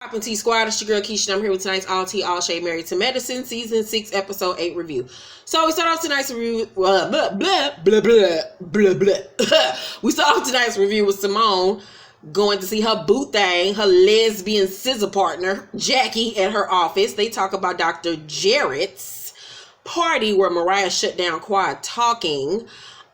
Poppin' Tea Squad, it's your girl Keisha. I'm here with tonight's All Tea, All Shade, Married to Medicine, Season 6, Episode 8 review. So we start off tonight's review, We start off tonight's review with Simone going to see her boo thing, her lesbian scissor partner, Jackie, at her office. They talk about Dr. Jarrett's party where Mariah shut down Quad talking.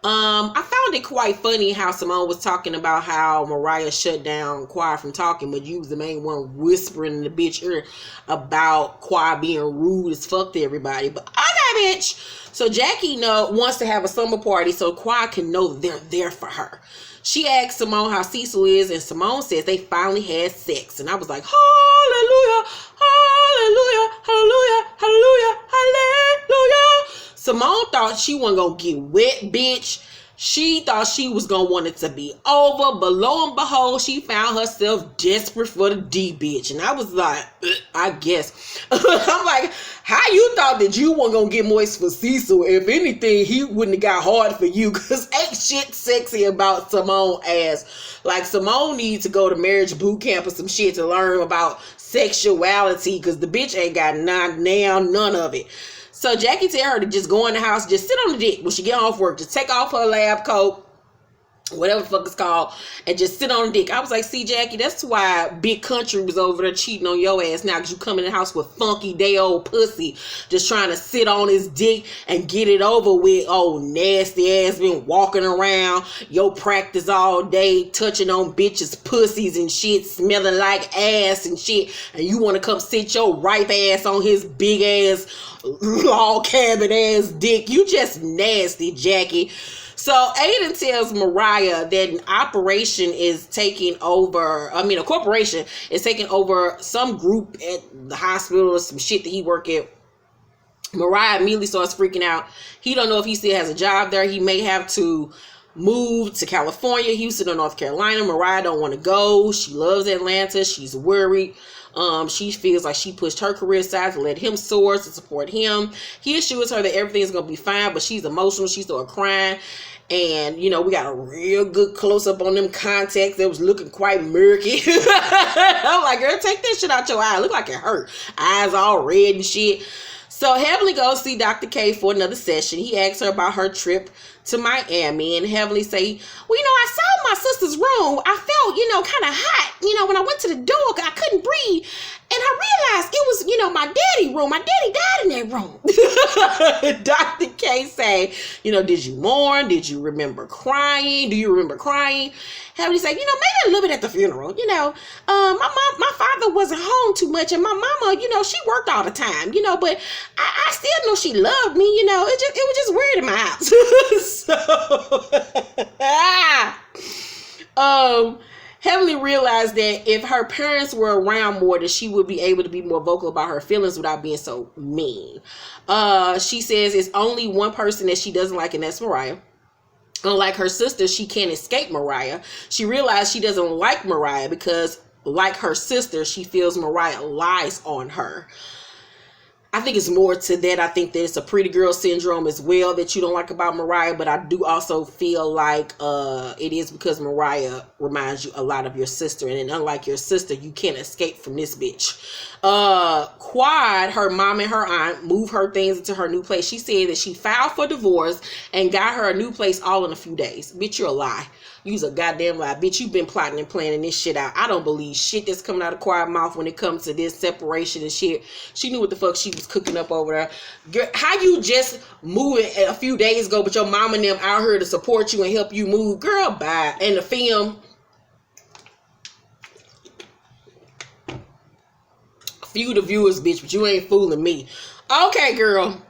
I found it quite funny how Simone was talking about how Mariah shut down Quad from talking, but you was the main one whispering in the bitch ear about Quad being rude as fuck to everybody. But okay, bitch. So Jackie wants to have a slumber party so Quad can know that they're there for her. She asked Simone how Cecil is, and Simone says they finally had sex. And I was like, hallelujah, hallelujah, hallelujah, hallelujah, hallelujah. Simone thought she wasn't going to get wet, bitch. She thought she was going to want it to be over. But lo and behold, she found herself desperate for the D, bitch. And I was like, I guess. I'm like, how you thought that you weren't going to get moist for Cecil? If anything, he wouldn't have got hard for you. Because ain't shit sexy about Simone ass. Like, Simone needs to go to marriage boot camp or some shit to learn about sexuality. Because the bitch ain't got none of it. So Jackie tell her to just go in the house, just sit on the dick when she get off work. Just take off her lab coat, whatever the fuck it's called, and just sit on the dick. I was like, see, Jackie, that's why Big Country was over there cheating on your ass now, because you come in the house with funky day old pussy, just trying to sit on his dick and get it over with. Oh, nasty ass, been walking around your practice all day, touching on bitches' pussies and shit, smelling like ass and shit, and you want to come sit your ripe ass on his big ass, log cabin ass dick. You just nasty, Jackie. So Aiden tells Mariah that a corporation is taking over some group at the hospital or some shit that he work at. Mariah immediately starts freaking out. He don't know if he still has a job there. He may have to move to California, Houston, or North Carolina. Mariah don't want to go. She loves Atlanta. She's worried. She feels like she pushed her career aside to let him soar, to support him. He assures her that everything is going to be fine, but she's emotional. She started crying. And, we got a real good close-up on them contacts that was looking quite murky. I'm like, girl, take that shit out your eye. It look like it hurt. Eyes all red and shit. So Heavenly goes see Dr. K for another session. He asks her about her trip to Miami, and Heavenly say, well, I saw my sister's room. I felt, kind of hot. When I went to the door, I couldn't breathe. And I realized it was, my daddy's room. My daddy died in that room. Dr. K say, did you mourn? Did you remember crying? Do you remember crying? Heavenly say, maybe a little bit at the funeral. My father wasn't home too much, and my mama, she worked all the time, but I still know she loved me, it was just weird in my house. Heavenly realized that if her parents were around more, that she would be able to be more vocal about her feelings without being so mean. She says it's only one person that she doesn't like, and that's Mariah. Unlike her sister, she can't escape Mariah. She realized she doesn't like Mariah because, like her sister, she feels Mariah lies on her. I think it's more to that. I think that it's a pretty girl syndrome as well that you don't like about Mariah, but I do also feel like it is because Mariah reminds you a lot of your sister, and unlike your sister, you can't escape from this bitch. Quad, her mom and her aunt moved her things into her new place. She said that she filed for divorce and got her a new place all in a few days. Bitch, you're a lie. You's a goddamn lie. Bitch, you've been plotting and planning this shit out. I don't believe shit that's coming out of Quad's mouth when it comes to this separation and shit. She knew what the fuck she was cooking up over there. Girl, how you just moving a few days ago, but your mom and them out here to support you and help you move? Girl, bye. And the film, few the viewers, bitch, but you ain't fooling me. Okay, girl.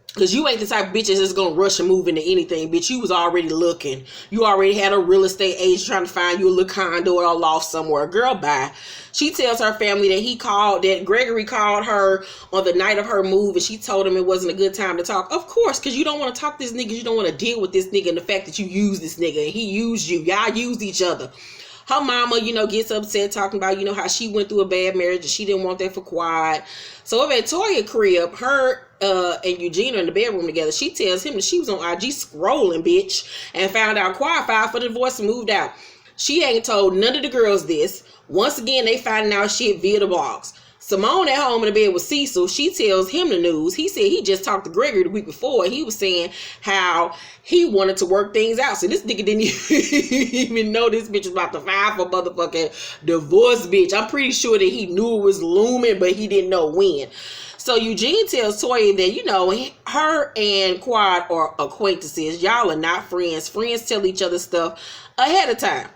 Because you ain't the type of bitches that's going to rush and move into anything, bitch. You was already looking. You already had a real estate agent trying to find you a little condo or a loft somewhere. Girl, bye. She tells her family that Gregory called her on the night of her move, and she told him it wasn't a good time to talk. Of course, because you don't want to talk to this nigga. You don't want to deal with this nigga and the fact that you use this nigga and he used you. Y'all used each other. Her mama, gets upset talking about, how she went through a bad marriage and she didn't want that for Quad. So over at Toya crib, her and Eugene are in the bedroom together. She tells him that she was on IG scrolling, bitch, and found out Quad filed for the divorce and moved out. She ain't told none of the girls this. Once again, they finding out shit via the blogs. Simone at home in the bed with Cecil, she tells him the news. He said he just talked to Gregory the week before. He was saying how he wanted to work things out. So this nigga didn't even know this bitch was about to file for motherfucking divorce, bitch. I'm pretty sure that he knew it was looming, but he didn't know when. So Eugene tells Toya that, you know, her and Quad are acquaintances. Y'all are not friends. Friends tell each other stuff ahead of time.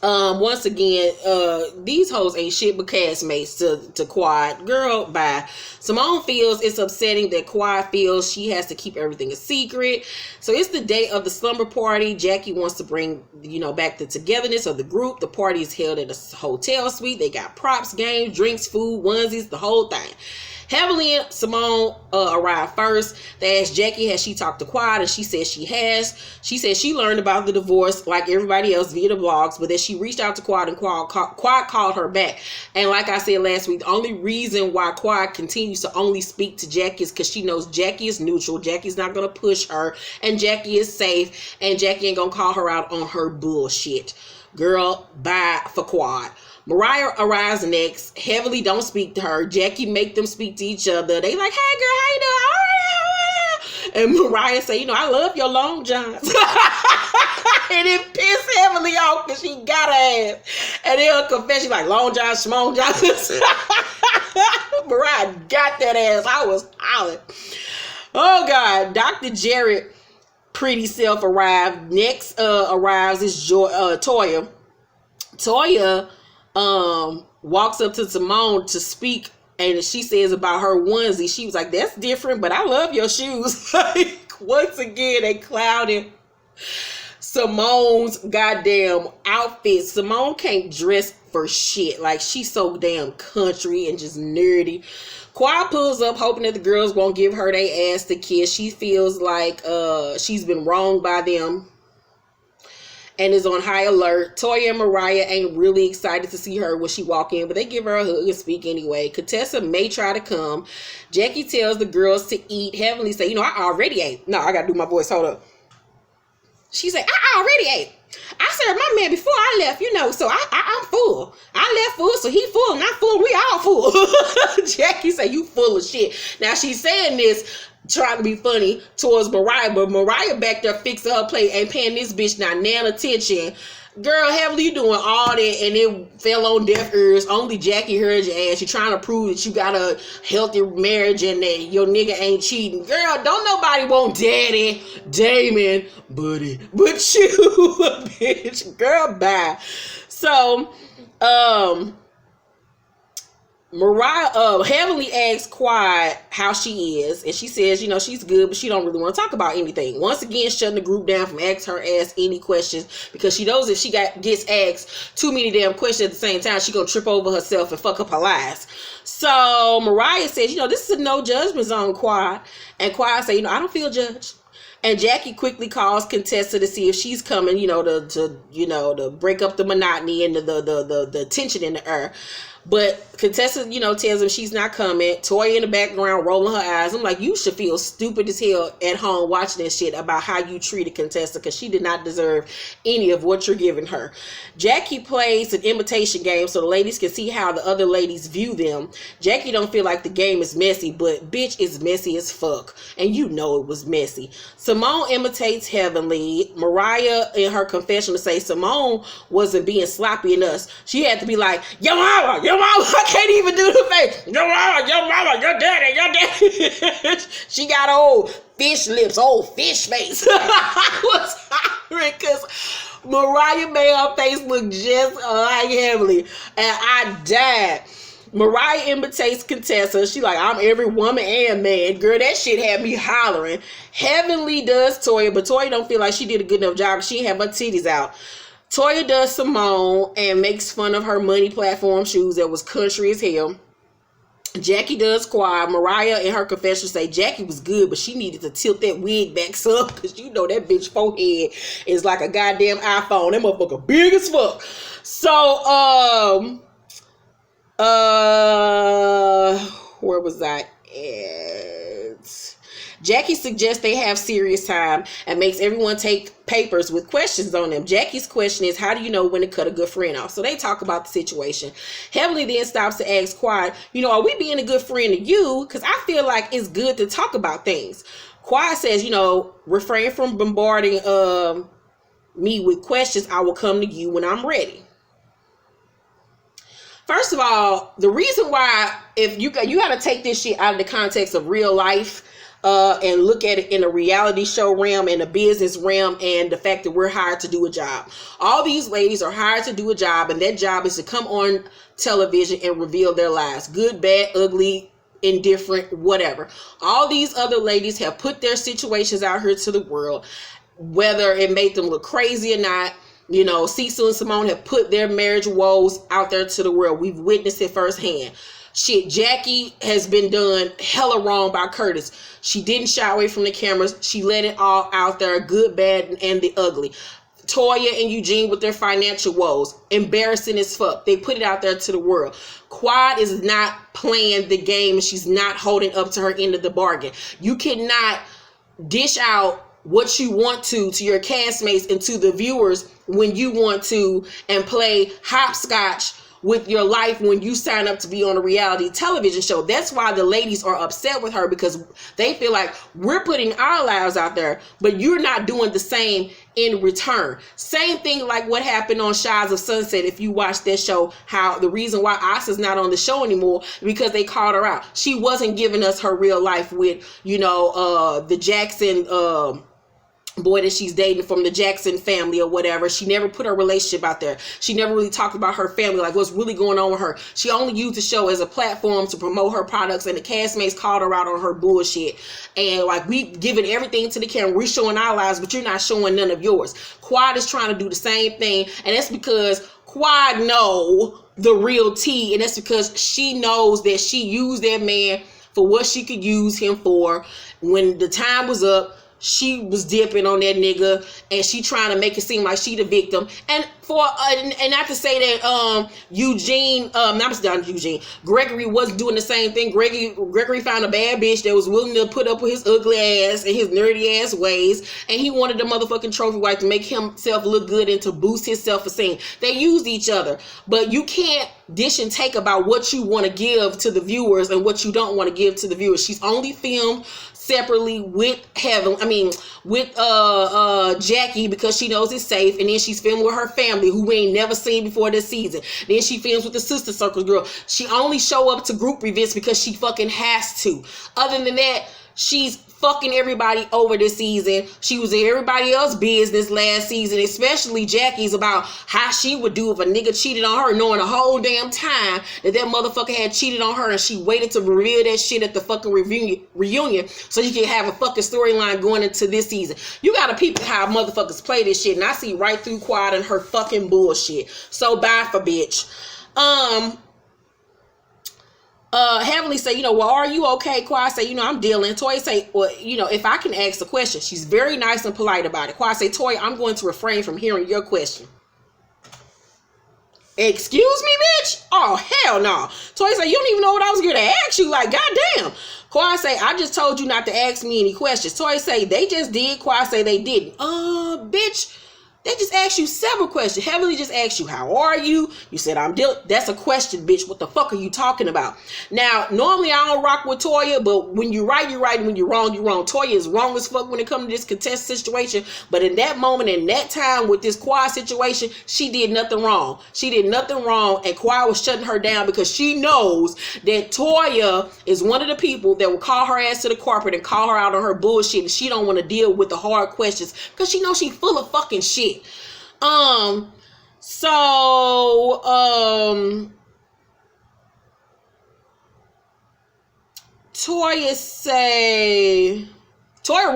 Once again, these hoes ain't shit but castmates to Quad. Girl, bye. Simone feels it's upsetting that Quad feels she has to keep everything a secret. So it's the day of the slumber party. Jackie wants to bring, you know, back the togetherness of the group. The party is held at a hotel suite. They got props, games, drinks, food, onesies, the whole thing. Heavenly and Simone arrived first. They asked Jackie, has she talked to Quad? And she said she has. She said she learned about the divorce like everybody else via the blogs, but that she reached out to Quad and Quad called her back. And like I said last week, the only reason why Quad continues to only speak to Jackie is because she knows Jackie is neutral. Jackie's not going to push her, and Jackie is safe, and Jackie ain't going to call her out on her bullshit. Girl, bye for Quad. Mariah arrives next. Heavily don't speak to her. Jackie make them speak to each other. They like, hey girl, how you doing? And Mariah say, you know, I love your long johns. And it pissed Heavily off because she got her ass. And then her confession like, long johns, small johns. Mariah got that ass. I was hollering. Oh God, Dr. Jarrett pretty self arrived. Next arrives is Toya. Toya walks up to Simone to speak, and she says about her onesie, she was like, that's different, but I love your shoes. Like, once again, they clouded Simone's goddamn outfit. Simone can't dress for shit. Like, she's so damn country and just nerdy. Quad pulls up hoping that the girls won't give her their ass to kiss. She feels like she's been wronged by them and is on high alert. Toya and Mariah ain't really excited to see her when she walk in, but they give her a hug and speak anyway. Contessa may try to come. Jackie tells the girls to eat. Heavenly say, you know, I already ate. No, I gotta do my voice. Hold up. She said, I already ate. I served my man before I left, you know, so I'm full. I left full, so he full, not full, we all full. Jackie said, you full of shit. Now she's saying this trying to be funny towards Mariah, but Mariah back there fixing her plate, ain't paying this bitch not nan attention. Girl, Heavenly, you doing all that and it fell on deaf ears. Only Jackie heard your ass. You're trying to prove that you got a healthy marriage and that your nigga ain't cheating. Girl, don't nobody want daddy, Damon, but you, bitch. Girl, bye. So, Mariah, Heavenly asks Quad how she is, and she says, you know, she's good, but she don't really want to talk about anything. Once again, shutting the group down from asking her ass any questions, because she knows if she gets asked too many damn questions at the same time, she gonna trip over herself and fuck up her lies. So Mariah says, you know, this is a no judgment zone, Quad, and Quad say, you know, I don't feel judged. And Jackie quickly calls Contessa to see if she's coming, you know, to break up the monotony and the tension in the air. But Contessa, you know, tells him she's not coming. Toya in the background rolling her eyes. I'm like, you should feel stupid as hell at home watching this shit about how you treated Contessa, because she did not deserve any of what you're giving her. Jackie plays an imitation game so the ladies can see how the other ladies view them. Jackie don't feel like the game is messy, but bitch, it's messy as fuck. And you know it was messy. Simone imitates Heavenly. Mariah in her confession to say Simone wasn't being sloppy enough. She had to be like, yo mama, I can't even do the face. Your mama, your daddy. She got old fish lips, old fish face. I was hollering because Mariah made her face look just like Heavenly, and I died. Mariah imitates Contessa. She like, I'm every woman and man. Girl, that shit had me hollering. Heavenly does Toya, but Toya don't feel like she did a good enough job. She ain't have her titties out. Toya does Simone and makes fun of her money platform shoes that was country as hell. Jackie does Quad. Mariah in her confession say Jackie was good, but she needed to tilt that wig back some, because you know that bitch forehead is like a goddamn iPhone. That motherfucker big as fuck. So, where was I at? Jackie suggests they have serious time and makes everyone take papers with questions on them. Jackie's question is, how do you know when to cut a good friend off? So they talk about the situation. Heavenly then stops to ask Quiet, are we being a good friend to you? Because I feel like it's good to talk about things. Quiet says, refrain from bombarding me with questions. I will come to you when I'm ready. First of all, the reason why, if you got to take this shit out of the context of real life and look at it in a reality show realm and a business realm, and the fact that we're hired to do a job. All these ladies are hired to do a job, and that job is to come on television and reveal their lives. Good, bad, ugly, indifferent, whatever. All these other ladies have put their situations out here to the world, whether it made them look crazy or not. Cecil and Simone have put their marriage woes out there to the world. We've witnessed it firsthand. Shit, Jackie has been done hella wrong by Curtis. She didn't shy away from the cameras. She let it all out there, good, bad, and the ugly. Toya and Eugene with their financial woes, embarrassing as fuck. They put it out there to the world. Quad is not playing the game, and she's not holding up to her end of the bargain. You cannot dish out what you want to your castmates and to the viewers when you want to, and play hopscotch with your life when you sign up to be on a reality television show. That's why the ladies are upset with her, because they feel like we're putting our lives out there, but you're not doing the same in return. Same thing like what happened on Shies of Sunset. If you watch that show, how the reason why Asa's not on the show anymore, because they called her out. She wasn't giving us her real life with, the Jackson, boy that she's dating from the Jackson family or whatever. She never put her relationship out there. She never really talked about her family, like what's really going on with her. She only used the show as a platform to promote her products, and the castmates called her out on her bullshit. And like, we giving everything to the camera, we're showing our lives, but you're not showing none of yours. Quad is trying to do the same thing, and that's because Quad know the real tea, and that's because she knows that she used that man for what she could use him for. When the time was up, she was dipping on that nigga, and she trying to make it seem like she the victim. And and not to say that Gregory wasn't doing the same thing. Gregory found a bad bitch that was willing to put up with his ugly ass and his nerdy ass ways, and he wanted the motherfucking trophy wife to make himself look good and to boost his self-esteem. They used each other, but you can't dish and take about what you want to give to the viewers and what you don't want to give to the viewers. She's only filmed separately with Jackie, because she knows it's safe, and then she's filming with her family who we ain't never seen before this season. Then she films with the Sister Circles girl. She only show up to group events because she fucking has to. Other than that, she's fucking everybody over this season. She was in everybody else's business last season, especially Jackie's, about how she would do if a nigga cheated on her, knowing the whole damn time that motherfucker had cheated on her, and she waited to reveal that shit at the fucking reunion so you can have a fucking storyline going into this season. You gotta peep how motherfuckers play this shit, and I see right through Quad and her fucking bullshit. So bye for bitch. Heavenly say, well, are you okay? Quad say, I'm dealing. Toya say, well, if I can ask a question. She's very nice and polite about it. Quad say, Toya, I'm going to refrain from hearing your question. Excuse me, bitch? Oh, hell no. Toya say, you don't even know what I was going to ask you. Like, goddamn. Quad say, I just told you not to ask me any questions. Toya say, they just did. Quad say, they didn't. Bitch. They just asked you several questions. Heavenly just asked you, how are you? You said, I'm dealing. That's a question, bitch. What the fuck are you talking about? Now, normally I don't rock with Toya, but when you're right, you're right. And when you're wrong, you're wrong. Toya is wrong as fuck when it comes to this contest situation. But in that moment, in that time with this Quad situation, she did nothing wrong. She did nothing wrong. And Quad was shutting her down because she knows that Toya is one of the people that will call her ass to the carpet and call her out on her bullshit. And she don't want to deal with the hard questions because she knows she's full of fucking shit. Toya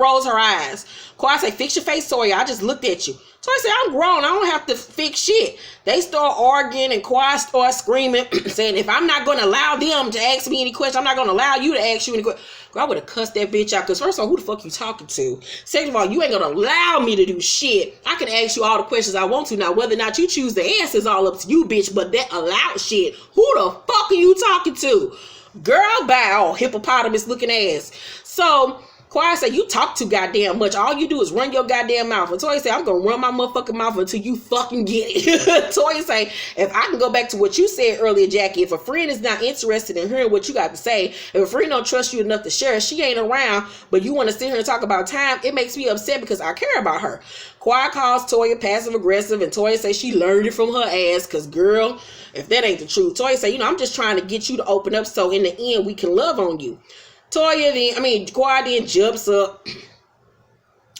rolls her eyes. Quad say, fix your face, Toya. I just looked at you. Toya say, I'm grown. I don't have to fix shit. They start arguing, and Quad start screaming, saying, if I'm not going to allow them to ask me any questions, I'm not going to allow you to ask you any questions. I would have cussed that bitch out, because first of all, who the fuck you talking to? Second of all, you ain't going to allow me to do shit. I can ask you all the questions I want to. Now, whether or not you choose the answer is all up to you, bitch, but that allowed shit, who the fuck are you talking to? Girl, bow, hippopotamus looking ass. So Quiet say, you talk too goddamn much. All you do is run your goddamn mouth. And Toya say, I'm going to run my motherfucking mouth until you fucking get it. Toya say, if I can go back to what you said earlier, Jackie, if a friend is not interested in hearing what you got to say, if a friend don't trust you enough to share, she ain't around, but you want to sit here and talk about time, it makes me upset because I care about her. Quiet calls Toya passive aggressive, and Toya say she learned it from her ass, because girl, if that ain't the truth. Toya say, I'm just trying to get you to open up so in the end we can love on you. Quiet then jumps up,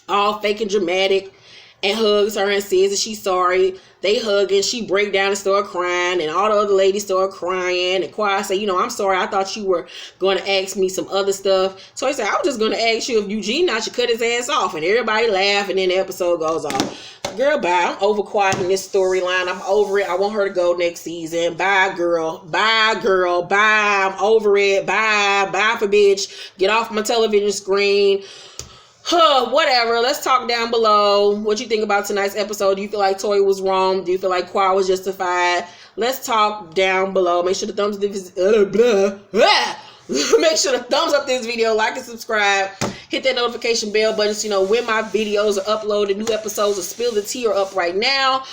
all fake and dramatic, and hugs her and says that she's sorry. They hug and she break down and start crying, and all the other ladies start crying. And Quiet say, I'm sorry. I thought you were going to ask me some other stuff. So he said, I was just going to ask you if Eugene not should cut his ass off. And everybody laugh, and then the episode goes off. Girl, bye. I'm over Quiet in this storyline. I'm over it. I want her to go next season. Bye, girl. Bye, girl. Bye. I'm over it. Bye. Bye for bitch. Get off my television screen. Whatever. Let's talk down below. What you think about tonight's episode? Do you feel like Toya was wrong? Do you feel like Quiet was justified? Let's talk down below. Make sure to thumbs up this Make sure to thumbs up this video, like and subscribe. Hit that notification bell button so you know when my videos are uploaded. New episodes of Spill the Tea are up right now.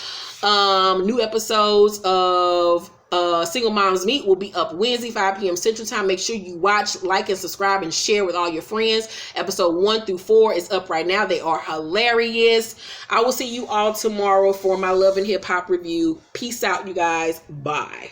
New episodes of Single Moms Meet will be up Wednesday, 5 p.m. Central Time. Make sure you watch, like, and subscribe and share with all your friends. Episode 1 through 4 is up right now. They are hilarious. I will see you all tomorrow for my Love and Hip Hop review. Peace out, you guys. Bye.